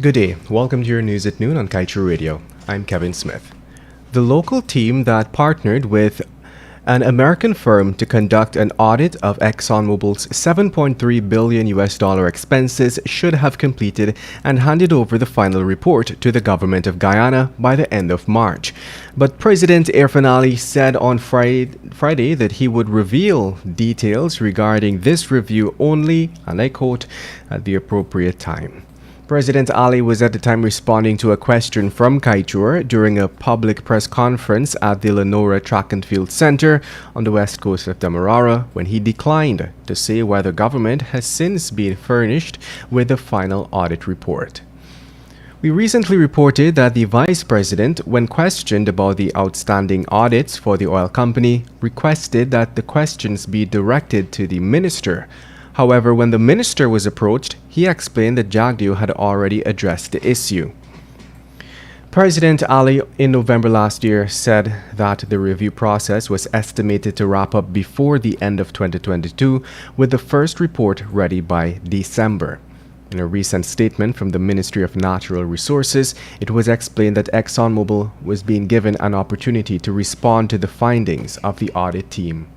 Good day. Welcome to your news at noon on Kaieteur Radio. I'm Kevin Smith. The local team that partnered with an American firm to conduct an audit of ExxonMobil's $7.3 billion expenses should have completed and handed over the final report to the government of Guyana by the end of March. But President Irfaan Ali said on Friday that he would reveal details regarding this review only, and I quote, at the appropriate time. President Ali was at the time responding to a question from Kaieteur during a public press conference at the Lenora Track and Field Center on the west coast of Demerara when he declined to say whether government has since been furnished with the final audit report. We recently reported that the vice president, when questioned about the outstanding audits for the oil company, requested that the questions be directed to the minister. However, when the minister was approached, he explained that Jagdeo had already addressed the issue. President Ali in November last year said that the review process was estimated to wrap up before the end of 2022, with the first report ready by December. In a recent statement from the Ministry of Natural Resources, it was explained that ExxonMobil was being given an opportunity to respond to the findings of the audit team.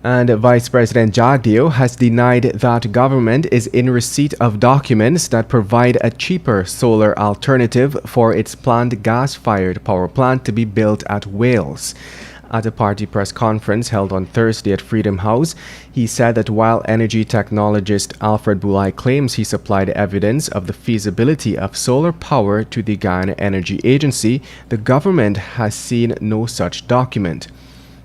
And Vice President Jagdeo has denied that government is in receipt of documents that provide a cheaper solar alternative for its planned gas-fired power plant to be built at Wales. At a party press conference held on Thursday at Freedom House, he said that while energy technologist Alfred Boulay claims he supplied evidence of the feasibility of solar power to the Guyana Energy Agency, the government has seen no such document.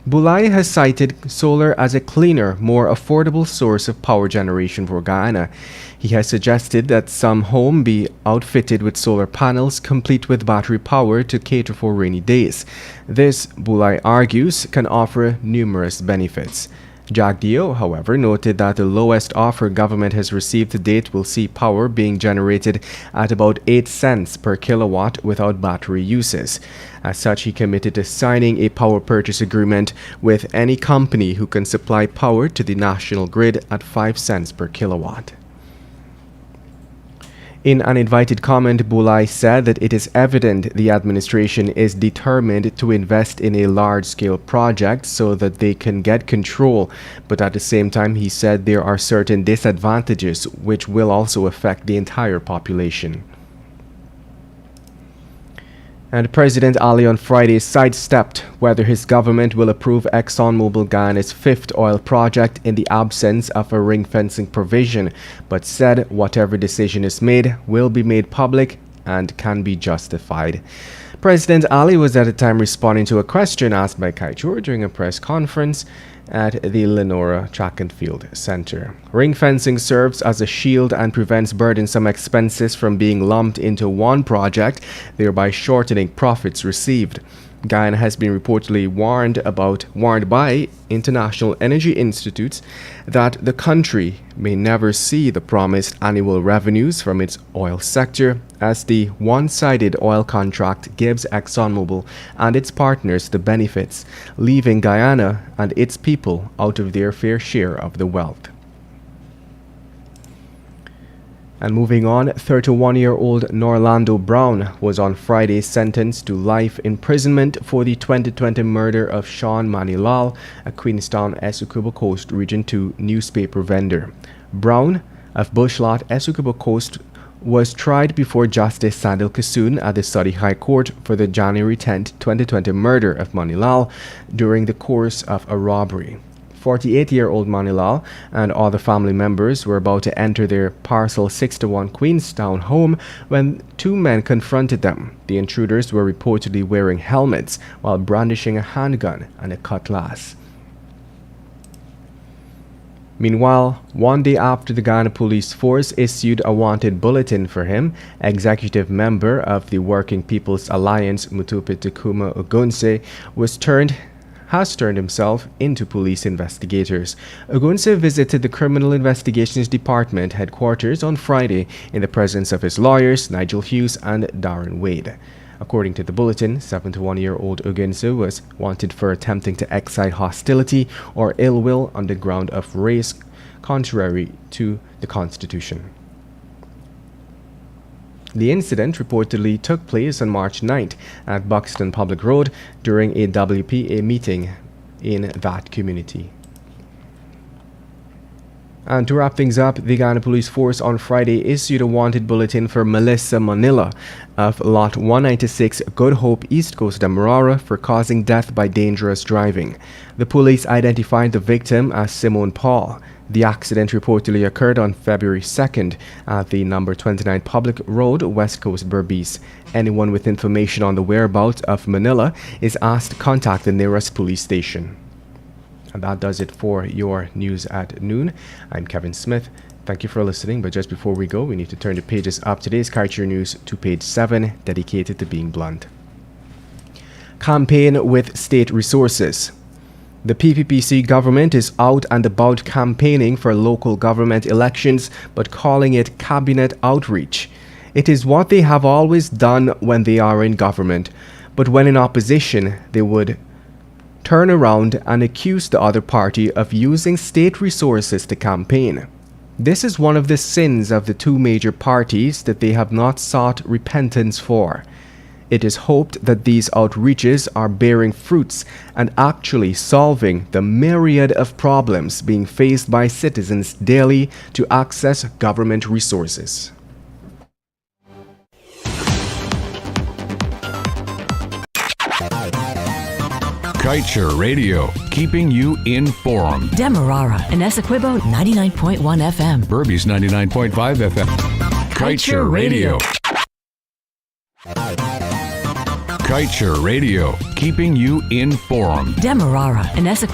Boulay has cited solar as a cleaner, more affordable source of power generation for Guyana. He has suggested that some home be outfitted with solar panels complete with battery power to cater for rainy days. This, Boulay argues, can offer numerous benefits. Jagdeo, however, noted that the lowest offer government has received to date will see power being generated at about 8 cents per kilowatt without battery uses. As such, he committed to signing a power purchase agreement with any company who can supply power to the national grid at 5 cents per kilowatt. In an invited comment, Boulay said that it is evident the administration is determined to invest in a large-scale project so that they can get control, but at the same time he said there are certain disadvantages which will also affect the entire population. And President Ali on Friday sidestepped whether his government will approve ExxonMobil Guyana's fifth oil project in the absence of a ring-fencing provision, but said whatever decision is made will be made public and can be justified. President Ali was at the time responding to a question asked by Kaieteur during a press conference at the Lenora Track and Field Center. Ring fencing serves as a shield and prevents burdensome expenses from being lumped into one project, thereby shortening profits received. Guyana has been reportedly warned by international energy institutes that the country may never see the promised annual revenues from its oil sector, as the one-sided oil contract gives ExxonMobil and its partners the benefits, leaving Guyana and its people out of their fair share of the wealth. And moving on, 31-year-old Norlando Brown was on Friday sentenced to life imprisonment for the 2020 murder of Sean Manilal, a Queenstown, Essequibo Coast Region 2 newspaper vendor. Brown, of Bushlot, Essequibo Coast, was tried before Justice Sandil Kasoon at the Saudi High Court for the January 10, 2020 murder of Manilal during the course of a robbery. 48-year-old Manilal and other family members were about to enter their Parcel 61 Queenstown home when two men confronted them. The intruders were reportedly wearing helmets while brandishing a handgun and a cutlass. Meanwhile, one day after the Guyana Police Force issued a wanted bulletin for him, executive member of the Working People's Alliance, Mutupe Tukuma Ogunse, has turned himself into police investigators. Ogunse visited the Criminal Investigations Department headquarters on Friday in the presence of his lawyers, Nigel Hughes and Darren Wade. According to the bulletin, 71-year-old Ogunse was wanted for attempting to excite hostility or ill will on the ground of race, contrary to the Constitution. The incident reportedly took place on March 9th at Buxton Public Road during a WPA meeting in that community. And to wrap things up, the Ghana Police Force on Friday issued a wanted bulletin for Melissa Manila of Lot 196 Good Hope, East Coast, Demerara for causing death by dangerous driving. The police identified the victim as Simone Paul. The accident reportedly occurred on February 2nd at the number 29 Public Road, West Coast, Berbice. Anyone with information on the whereabouts of Manila is asked to contact the nearest police station. And that does it for your news at noon. I'm Kevin Smith. Thank you for listening, but just before we go, we need to turn the pages of today's Kaieteur News to page 7, dedicated to being blunt. Campaign with state resources. The PPPC government is out and about campaigning for local government elections, but calling it cabinet outreach. It is what they have always done when they are in government, but when in opposition, they would turn around and accuse the other party of using state resources to campaign. This is one of the sins of the two major parties that they have not sought repentance for. It is hoped that these outreaches are bearing fruits and actually solving the myriad of problems being faced by citizens daily to access government resources. Kaieteur Radio, keeping you informed. Demerara and Essequibo 99.1 FM. Berbice 99.5 FM. Kaieteur Radio. Kaieteur Radio, keeping you informed. Demerara and Essequibo